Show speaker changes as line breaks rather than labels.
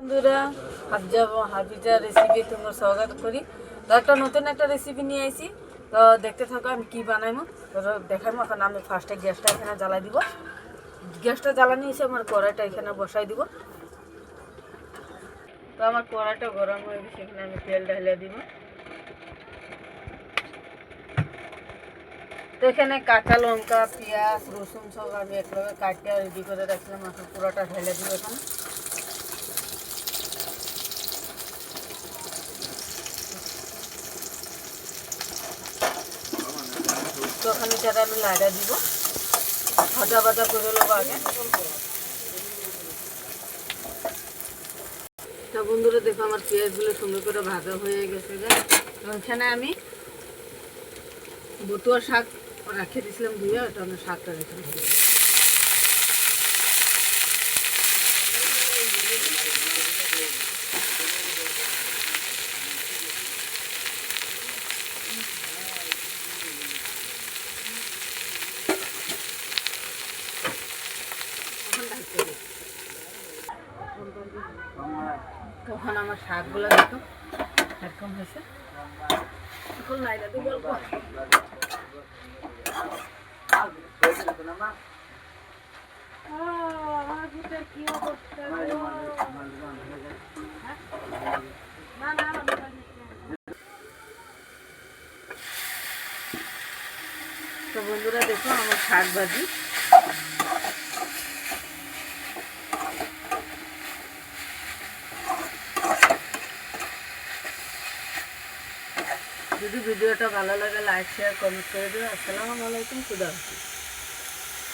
বন্ধুরা, হাফিজা রেসিপি তোমার স্বাগত করি। তো নতুন একটা রেসিপি নিয়ে আইছি। তো দেখতে থাকো আমি কি বানাইমো। তো দেখাবো। এখন আমি ফার্স্টে গ্যাসটা এখানে জ্বালাই দিব। গ্যাসটা জ্বালানি এসে আমার কড়াইটা এখানে বসাই দিব। তো আমার কড়াইটা গরম হয়ে গেছে, এখানে আমি তেল ঢেলে দিব। তো এখানে কাঁচা লঙ্কা, পেঁয়াজ, রসুন সব আমি একভাবে কাটিয়ে রেডি করে রাখছিলাম। এখন পুরোটা ঢেলে দিব এখানে। তো ওখানে সেটা আমি লাগা দিব, ভাজা ভাজা করে নেবো আগে। তো বন্ধুরা দেখো, আমার পেঁয়াজগুলো সুন্দর করে ভাজা হয়ে গেছে। এখানে আমি বতুয়া শাক রাখে দিয়েছিলাম ধুয়ে, ওটা আমি শাকটা রেখে দিই। তখন আমার শাকগুলো দেখো এরকম হয়েছে। এখন লাইটা দিয়ে গল্প কি অবস্থা। তো বন্ধুরা দেখো আমার শাক ভাজি যদি ভিডিওটা ভালো লাগে লাইক শেয়ার কমেন্ট করে দিও। আসসালামু আলাইকুম, খুদা হাফেজ।